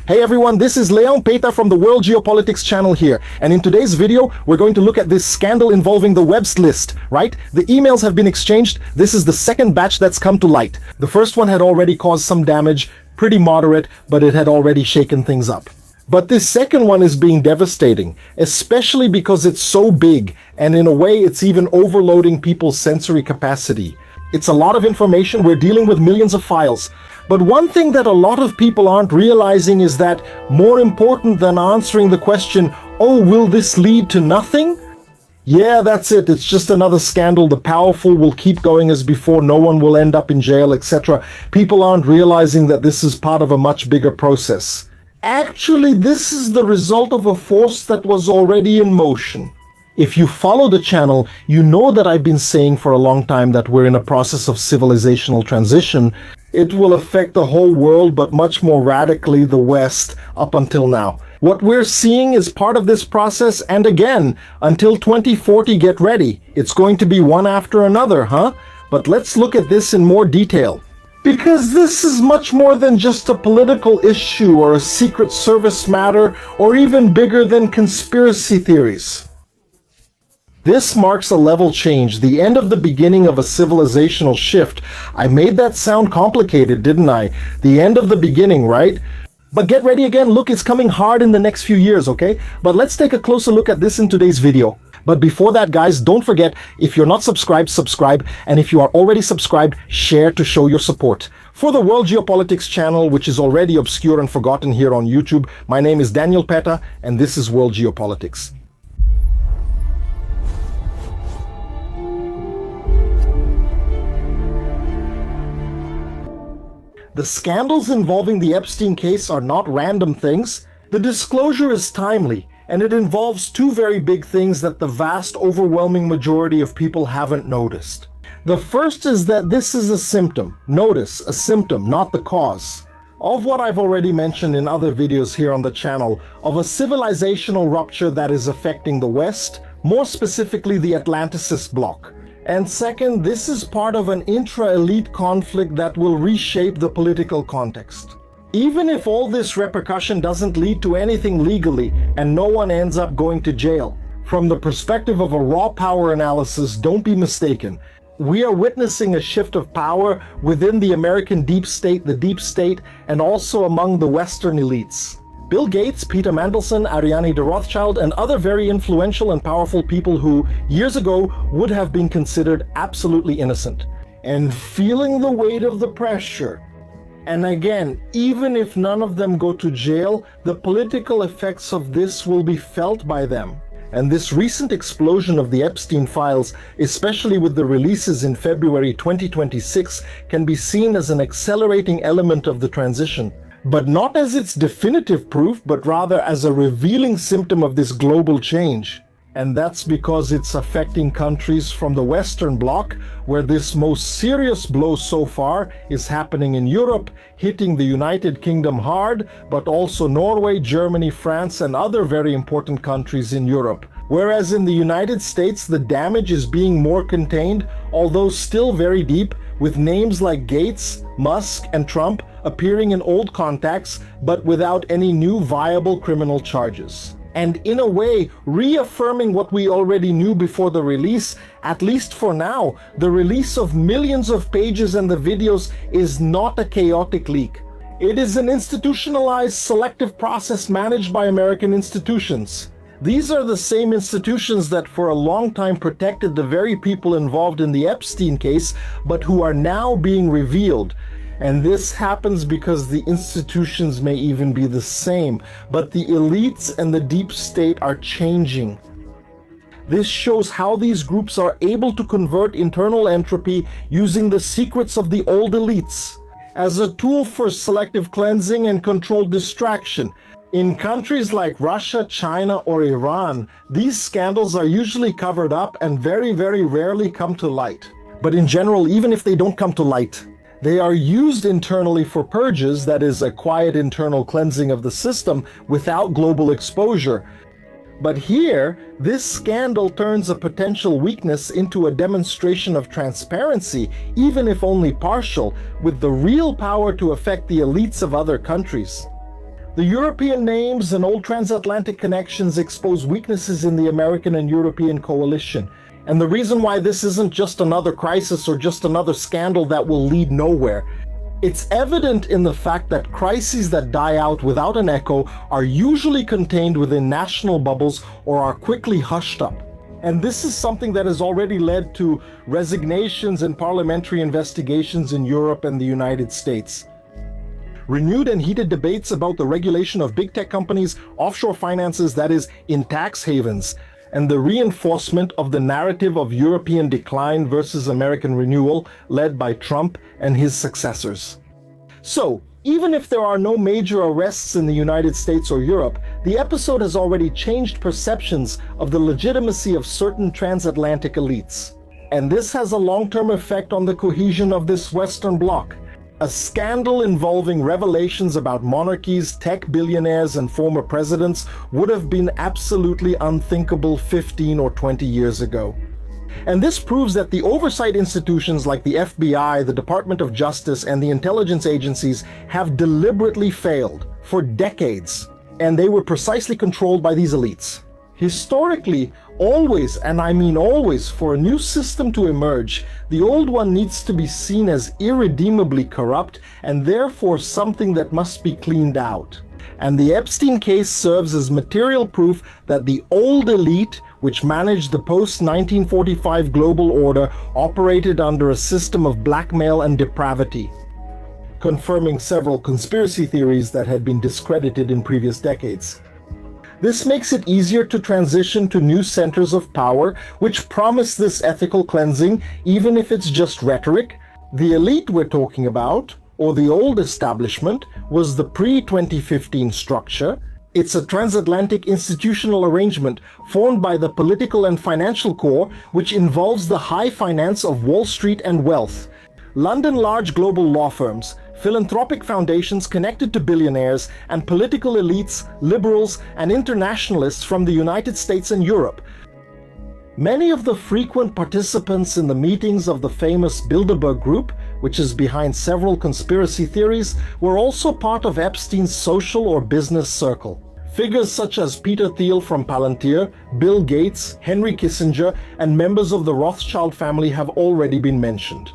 Hey everyone, this is Leon Peta from the World Geopolitics channel here, and in today's video we're going to look at this scandal involving the Web's list, right? The emails have been exchanged. This is the second batch that's come to light. The first one had already caused some damage, pretty moderate, but it had already shaken things up. But this second one is being devastating, especially because it's so big, and in a way it's even overloading people's sensory capacity. It's a lot of information. We're dealing with millions of files. But one thing that a lot of people aren't realizing is that more important than answering the question, oh, will this lead to nothing? Yeah, that's it. It's just another scandal. The powerful will keep going as before. No one will end up in jail, etc. People aren't realizing that this is part of a much bigger process. Actually, this is the result of a force that was already in motion. If you follow the channel, you know that I've been saying for a long time that we're in a process of civilizational transition. It will affect the whole world, but much more radically the West up until now. What we're seeing is part of this process, and again, until 2040, get ready. It's going to be one after another, huh? But let's look at this in more detail. Because this is much more than just a political issue or a secret service matter, or even bigger than conspiracy theories. This marks a level change, the end of the beginning of a civilizational shift. I made that sound complicated, didn't I? The end of the beginning, right? But get ready again, look, it's coming hard in the next few years, okay? But let's take a closer look at this in today's video. But before that, guys, don't forget, if you're not subscribed, subscribe. And if you are already subscribed, share to show your support. For the World Geopolitics channel, which is already obscure and forgotten here on YouTube, my name is Daniel Peta, and this is World Geopolitics. The scandals involving the Epstein case are not random things. The disclosure is timely, and it involves two very big things that the vast, overwhelming majority of people haven't noticed. The first is that this is a symptom. Notice, a symptom, not the cause, of what I've already mentioned in other videos here on the channel, of a civilizational rupture that is affecting the West, more specifically the Atlanticist Bloc. And second, this is part of an intra-elite conflict that will reshape the political context. Even if all this repercussion doesn't lead to anything legally and no one ends up going to jail, from the perspective of a raw power analysis, don't be mistaken. We are witnessing a shift of power within the American deep state, and also among the Western elites. Bill Gates, Peter Mandelson, Ariane de Rothschild, and other very influential and powerful people who, years ago, would have been considered absolutely innocent. And feeling the weight of the pressure. And again, even if none of them go to jail, the political effects of this will be felt by them. And this recent explosion of the Epstein files, especially with the releases in February 2026, can be seen as an accelerating element of the transition. But not as its definitive proof, but rather as a revealing symptom of this global change. And that's because it's affecting countries from the Western Bloc, where this most serious blow so far is happening in Europe, hitting the United Kingdom hard, but also Norway, Germany, France, and other very important countries in Europe. Whereas in the United States, the damage is being more contained, although still very deep, with names like Gates, Musk, and Trump appearing in old contacts, but without any new viable criminal charges. And in a way, reaffirming what we already knew before the release, at least for now, the release of millions of pages and the videos is not a chaotic leak. It is an institutionalized selective process managed by American institutions. These are the same institutions that for a long time protected the very people involved in the Epstein case, but who are now being revealed. And this happens because the institutions may even be the same, but the elites and the deep state are changing. This shows how these groups are able to convert internal entropy using the secrets of the old elites as a tool for selective cleansing and controlled distraction. In countries like Russia, China, or Iran, these scandals are usually covered up and very, very rarely come to light. But in general, even if they don't come to light, they are used internally for purges, that is, a quiet internal cleansing of the system without global exposure. But here, this scandal turns a potential weakness into a demonstration of transparency, even if only partial, with the real power to affect the elites of other countries. The European names and old transatlantic connections expose weaknesses in the American and European coalition. And the reason why this isn't just another crisis or just another scandal that will lead nowhere, it's evident in the fact that crises that die out without an echo are usually contained within national bubbles or are quickly hushed up. And this is something that has already led to resignations and parliamentary investigations in Europe and the United States. Renewed and heated debates about the regulation of big tech companies, offshore finances, that is, in tax havens, and the reinforcement of the narrative of European decline versus American renewal led by Trump and his successors. So, even if there are no major arrests in the United States or Europe, the episode has already changed perceptions of the legitimacy of certain transatlantic elites. And this has a long-term effect on the cohesion of this Western Bloc. A scandal involving revelations about monarchies, tech billionaires, and former presidents would have been absolutely unthinkable 15 or 20 years ago. And this proves that the oversight institutions like the FBI, the Department of Justice, and the intelligence agencies have deliberately failed for decades, and they were precisely controlled by these elites. Historically, always, and I mean always, for a new system to emerge, the old one needs to be seen as irredeemably corrupt and therefore something that must be cleaned out. And the Epstein case serves as material proof that the old elite, which managed the post-1945 global order, operated under a system of blackmail and depravity, confirming several conspiracy theories that had been discredited in previous decades. This makes it easier to transition to new centers of power which promise this ethical cleansing, even if it's just rhetoric. The elite we're talking about, or the old establishment, was the pre-2015 structure. It's a transatlantic institutional arrangement formed by the political and financial core, which involves the high finance of Wall Street and wealth, London large global law firms, philanthropic foundations connected to billionaires, and political elites, liberals, and internationalists from the United States and Europe. Many of the frequent participants in the meetings of the famous Bilderberg Group, which is behind several conspiracy theories, were also part of Epstein's social or business circle. Figures such as Peter Thiel from Palantir, Bill Gates, Henry Kissinger, and members of the Rothschild family have already been mentioned.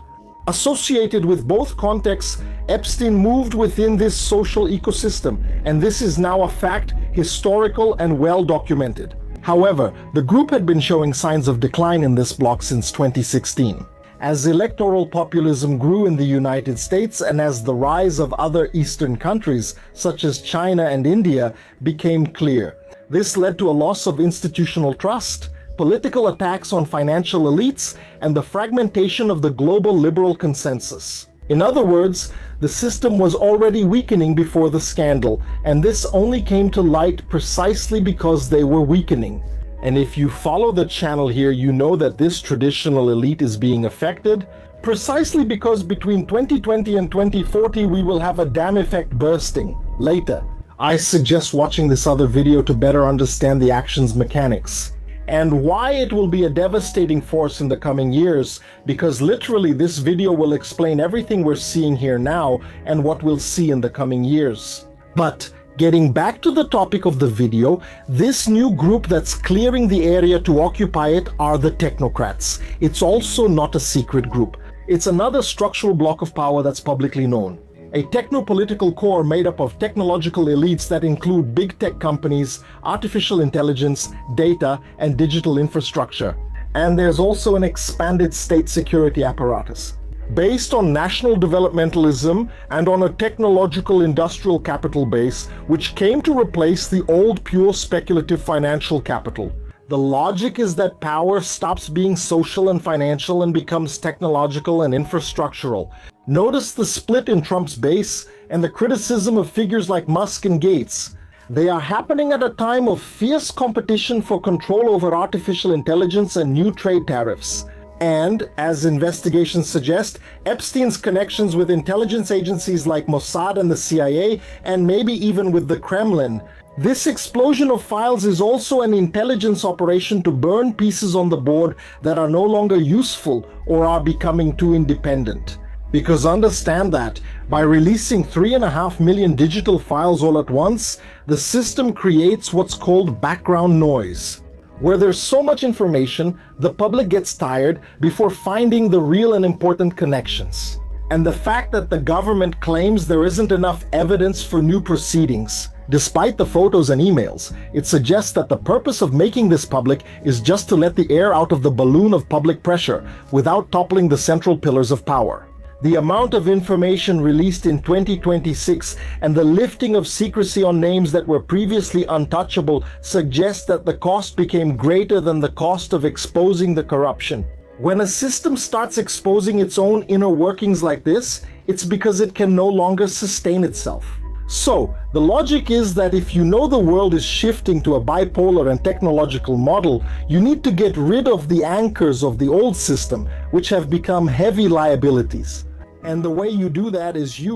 Associated with both contexts, Epstein moved within this social ecosystem, and this is now a fact, historical and well documented. However, the group had been showing signs of decline in this bloc since 2016. As electoral populism grew in the United States and as the rise of other Eastern countries, such as China and India, became clear, this led to a loss of institutional trust, political attacks on financial elites, and the fragmentation of the global liberal consensus. In other words, the system was already weakening before the scandal, and this only came to light precisely because they were weakening. And if you follow the channel here, you know that this traditional elite is being affected, precisely because between 2020 and 2040 we will have a dam effect bursting. Later, I suggest watching this other video to better understand the action's mechanics and why it will be a devastating force in the coming years, because literally this video will explain everything we're seeing here now and what we'll see in the coming years. But getting back to the topic of the video, this new group that's clearing the area to occupy it are the Technocrats. It's also not a secret group. It's another structural block of power that's publicly known. A techno-political core made up of technological elites that include big tech companies, artificial intelligence, data, and digital infrastructure. And there's also an expanded state security apparatus. Based on national developmentalism and on a technological industrial capital base, which came to replace the old pure speculative financial capital. The logic is that power stops being social and financial and becomes technological and infrastructural. Notice the split in Trump's base and the criticism of figures like Musk and Gates. They are happening at a time of fierce competition for control over artificial intelligence and new trade tariffs. And, as investigations suggest, Epstein's connections with intelligence agencies like Mossad and the CIA, and maybe even with the Kremlin. This explosion of files is also an intelligence operation to burn pieces on the board that are no longer useful or are becoming too independent. Because understand that, by releasing 3.5 million digital files all at once, the system creates what's called background noise. Where there's so much information, the public gets tired before finding the real and important connections. And the fact that the government claims there isn't enough evidence for new proceedings, despite the photos and emails, it suggests that the purpose of making this public is just to let the air out of the balloon of public pressure without toppling the central pillars of power. The amount of information released in 2026 and the lifting of secrecy on names that were previously untouchable suggests that the cost became greater than the cost of exposing the corruption. When a system starts exposing its own inner workings like this, it's because it can no longer sustain itself. So, the logic is that if you know the world is shifting to a bipolar and technological model, you need to get rid of the anchors of the old system, which have become heavy liabilities. And the way you do that is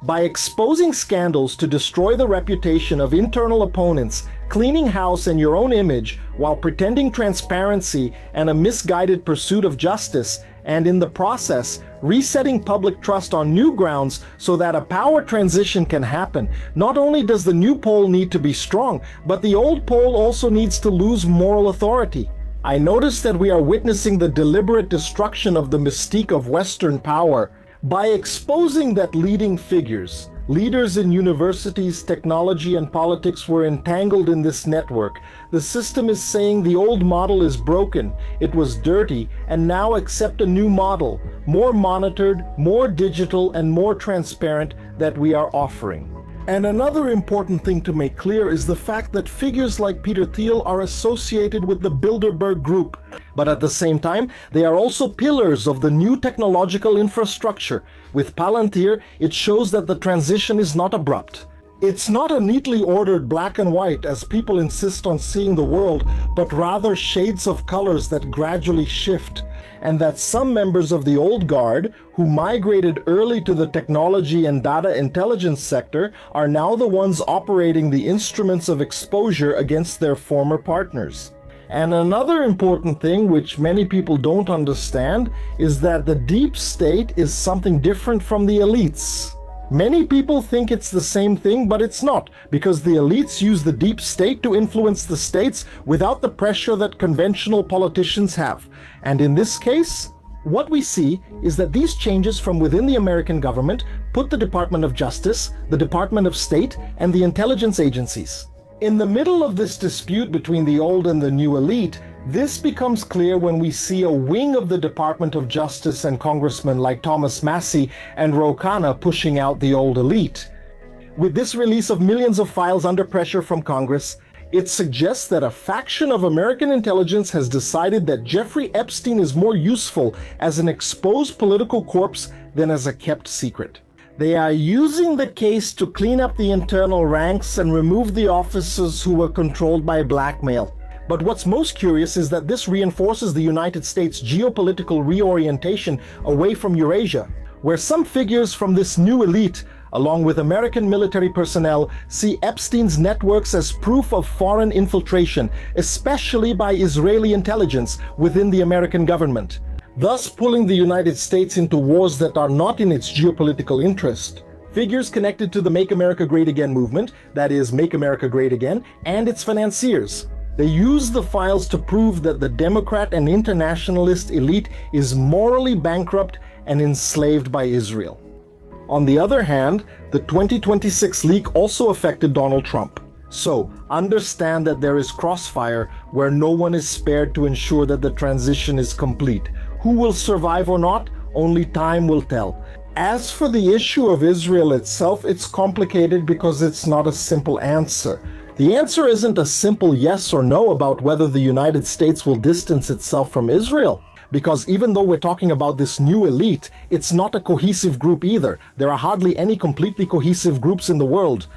by exposing scandals to destroy the reputation of internal opponents, cleaning house and your own image while pretending transparency and a misguided pursuit of justice, and in the process, resetting public trust on new grounds so that a power transition can happen. Not only does the new pole need to be strong, but the old pole also needs to lose moral authority. I notice that we are witnessing the deliberate destruction of the mystique of Western power. By exposing that leading figures, leaders in universities, technology, and politics were entangled in this network, the system is saying the old model is broken, it was dirty, and now accept a new model, more monitored, more digital, and more transparent that we are offering. And another important thing to make clear is the fact that figures like Peter Thiel are associated with the Bilderberg Group, but at the same time, they are also pillars of the new technological infrastructure. With Palantir, it shows that the transition is not abrupt. It's not a neatly ordered black and white as people insist on seeing the world, but rather shades of colors that gradually shift. And that some members of the old guard, who migrated early to the technology and data intelligence sector, are now the ones operating the instruments of exposure against their former partners. And another important thing which many people don't understand is that the deep state is something different from the elites. Many people think it's the same thing, but it's not, because the elites use the deep state to influence the states without the pressure that conventional politicians have. And in this case, what we see is that these changes from within the American government put the Department of Justice, the Department of State, and the intelligence agencies. In the middle of this dispute between the old and the new elite, this becomes clear when we see a wing of the Department of Justice and congressmen like Thomas Massie and Ro Khanna pushing out the old elite. With this release of millions of files under pressure from Congress, it suggests that a faction of American intelligence has decided that Jeffrey Epstein is more useful as an exposed political corpse than as a kept secret. They are using the case to clean up the internal ranks and remove the officers who were controlled by blackmail. But what's most curious is that this reinforces the United States' geopolitical reorientation away from Eurasia, where some figures from this new elite, along with American military personnel, see Epstein's networks as proof of foreign infiltration, especially by Israeli intelligence within the American government, thus pulling the United States into wars that are not in its geopolitical interest. Figures connected to the Make America Great Again movement, that is, Make America Great Again, and its financiers. They use the files to prove that the Democrat and internationalist elite is morally bankrupt and enslaved by Israel. On the other hand, the 2026 leak also affected Donald Trump. So, understand that there is crossfire where no one is spared to ensure that the transition is complete. Who will survive or not? Only time will tell. As for the issue of Israel itself, it's complicated because it's not a simple answer. The answer isn't a simple yes or no about whether the United States will distance itself from Israel. Because even though we're talking about this new elite, it's not a cohesive group either. There are hardly any completely cohesive groups in the world.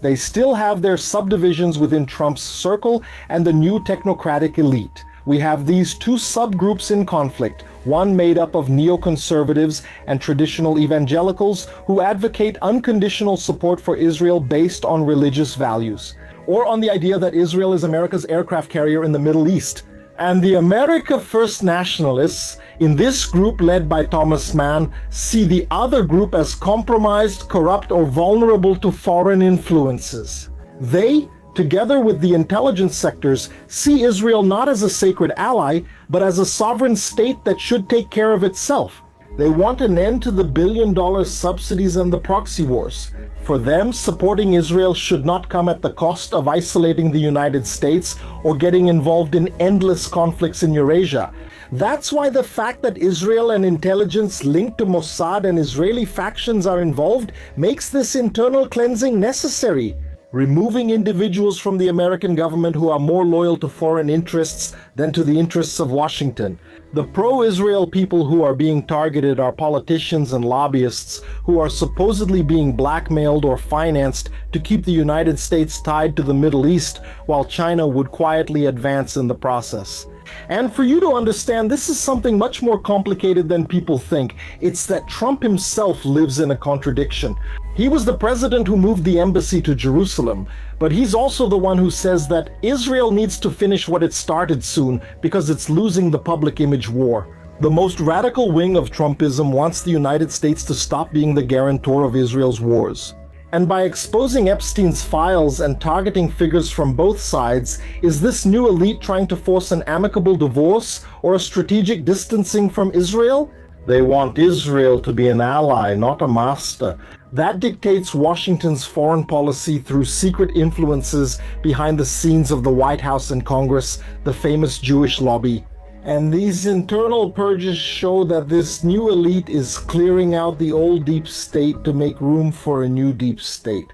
They still have their subdivisions within Trump's circle and the new technocratic elite. We have these two subgroups in conflict, one made up of neoconservatives and traditional evangelicals who advocate unconditional support for Israel based on religious values, or on the idea that Israel is America's aircraft carrier in the Middle East. And the America First nationalists, In this group, led by Thomas Mann, see the other group as compromised, corrupt, or vulnerable to foreign influences. They, together with the intelligence sectors, see Israel not as a sacred ally, but as a sovereign state that should take care of itself. They want an end to the billion-dollar subsidies and the proxy wars. For them, supporting Israel should not come at the cost of isolating the United States or getting involved in endless conflicts in Eurasia. That's why the fact that Israel and intelligence linked to Mossad and Israeli factions are involved makes this internal cleansing necessary. Removing individuals from the American government who are more loyal to foreign interests than to the interests of Washington. The pro-Israel people who are being targeted are politicians and lobbyists who are supposedly being blackmailed or financed to keep the United States tied to the Middle East, while China would quietly advance in the process. And for you to understand, this is something much more complicated than people think. It's that Trump himself lives in a contradiction. He was the president who moved the embassy to Jerusalem, but he's also the one who says that Israel needs to finish what it started soon because it's losing the public image war. The most radical wing of Trumpism wants the United States to stop being the guarantor of Israel's wars. And by exposing Epstein's files and targeting figures from both sides, is this new elite trying to force an amicable divorce or a strategic distancing from Israel? They want Israel to be an ally, not a master. That dictates Washington's foreign policy through secret influences behind the scenes of the White House and Congress, the famous Jewish lobby. And these internal purges show that this new elite is clearing out the old deep state to make room for a new deep state.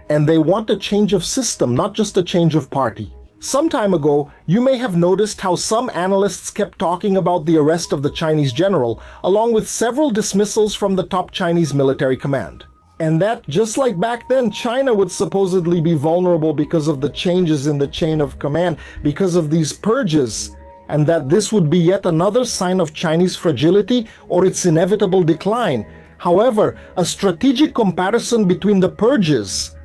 And they want a change of system, not just a change of party. Some time ago, you may have noticed how some analysts kept talking about the arrest of the Chinese general, along with several dismissals from the top Chinese military command. And that, just like back then, China would supposedly be vulnerable because of the changes in the chain of command, because of these purges, and that this would be yet another sign of Chinese fragility or its inevitable decline. However, a strategic comparison between the purges,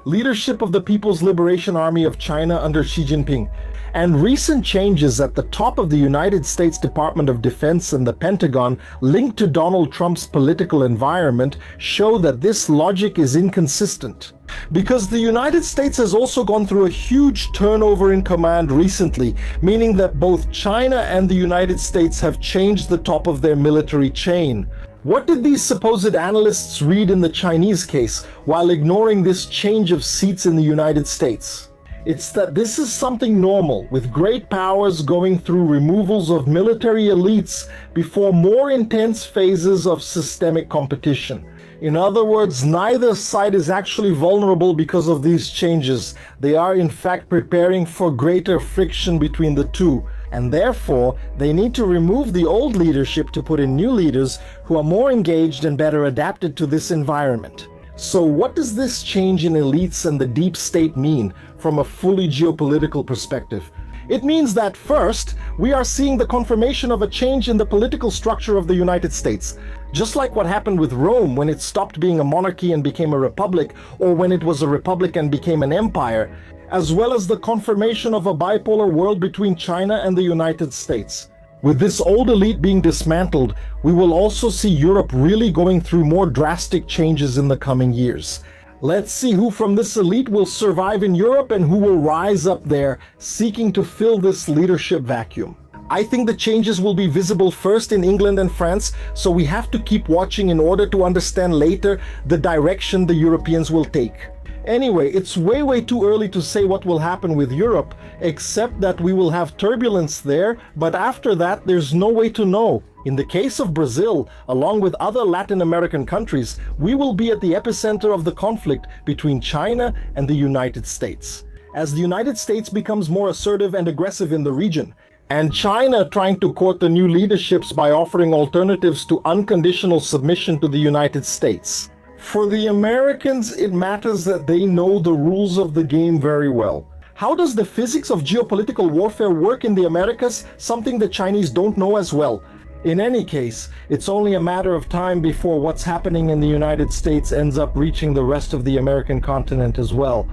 leadership of the People's Liberation Army of China under Xi Jinping, and recent changes at the top of the United States Department of Defense and the Pentagon linked to Donald Trump's political environment show that this logic is inconsistent. Because the United States has also gone through a huge turnover in command recently, meaning that both China and the United States have changed the top of their military chain. What did these supposed analysts read in the Chinese case while ignoring this change of seats in the United States? It's that this is something normal, with great powers going through removals of military elites before more intense phases of systemic competition. In other words, neither side is actually vulnerable because of these changes. They are in fact preparing for greater friction between the two. And therefore, they need to remove the old leadership to put in new leaders who are more engaged and better adapted to this environment. So what does this change in elites and the deep state mean from a fully geopolitical perspective? It means that first, we are seeing the confirmation of a change in the political structure of the United States. Just like what happened with Rome when it stopped being a monarchy and became a republic, or when it was a republic and became an empire, as well as the confirmation of a bipolar world between China and the United States. With this old elite being dismantled, we will also see Europe really going through more drastic changes in the coming years. Let's see who from this elite will survive in Europe and who will rise up there, seeking to fill this leadership vacuum. I think the changes will be visible first in England and France, so we have to keep watching in order to understand later the direction the Europeans will take. Anyway, it's way too early to say what will happen with Europe, except that we will have turbulence there, but after that there's no way to know. In the case of Brazil, along with other Latin American countries, we will be at the epicenter of the conflict between China and the United States. As the United States becomes more assertive and aggressive in the region, and China trying to court the new leaderships by offering alternatives to unconditional submission to the United States. For the Americans, it matters that they know the rules of the game very well. How does the physics of geopolitical warfare work in the Americas? Something the Chinese don't know as well. In any case, it's only a matter of time before what's happening in the United States ends up reaching the rest of the American continent as well.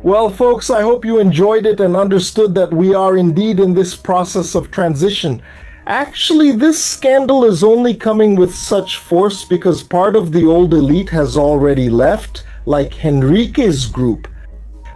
Well, folks, I hope you enjoyed it and understood that we are indeed in this process of transition. Actually, this scandal is only coming with such force because part of the old elite has already left, like Henrique's group.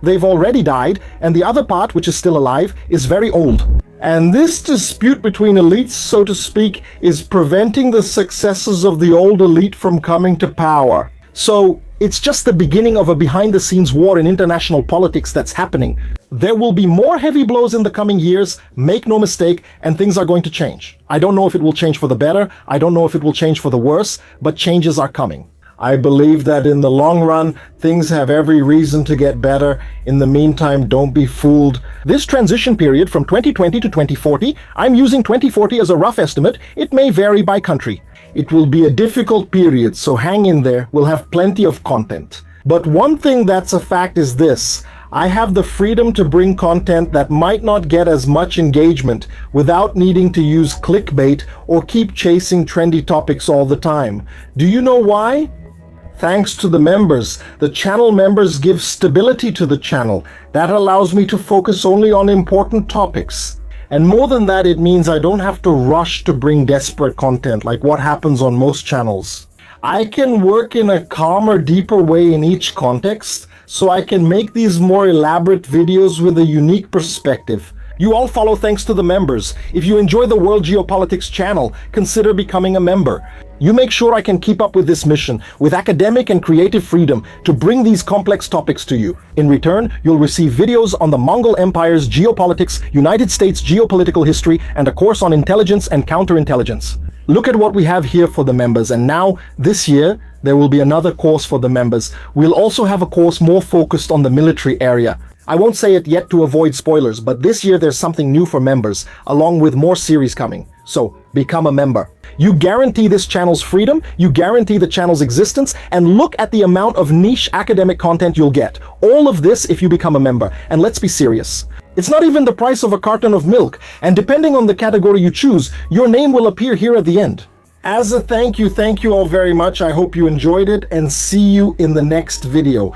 They've already died, and the other part, which is still alive, is very old. And this dispute between elites, so to speak, is preventing the successors of the old elite from coming to power. So, it's just the beginning of a behind-the-scenes war in international politics that's happening. There will be more heavy blows in the coming years, make no mistake, and things are going to change. I don't know if it will change for the better, I don't know if it will change for the worse, but changes are coming. I believe that in the long run, things have every reason to get better. In the meantime, don't be fooled. This transition period from 2020 to 2040, I'm using 2040 as a rough estimate. It may vary by country. It will be a difficult period, so hang in there. We'll have plenty of content. But one thing that's a fact is this. I have the freedom to bring content that might not get as much engagement without needing to use clickbait or keep chasing trendy topics all the time. Do you know why? Thanks to the members. The channel members give stability to the channel. That allows me to focus only on important topics. And more than that, it means I don't have to rush to bring desperate content like what happens on most channels. I can work in a calmer, deeper way in each context, so I can make these more elaborate videos with a unique perspective. You all follow thanks to the members. If you enjoy the World Geopolitics channel, consider becoming a member. You make sure I can keep up with this mission, with academic and creative freedom, to bring these complex topics to you. In return, you'll receive videos on the Mongol Empire's geopolitics, United States geopolitical history, and a course on intelligence and counterintelligence. Look at what we have here for the members, and now, this year, there will be another course for the members. We'll also have a course more focused on the military area. I won't say it yet to avoid spoilers, but this year there's something new for members, along with more series coming. So, become a member. You guarantee this channel's freedom, you guarantee the channel's existence, and look at the amount of niche academic content you'll get. All of this if you become a member. And let's be serious. It's not even the price of a carton of milk, and depending on the category you choose, your name will appear here at the end. As a thank you all very much. I hope you enjoyed it, and see you in the next video.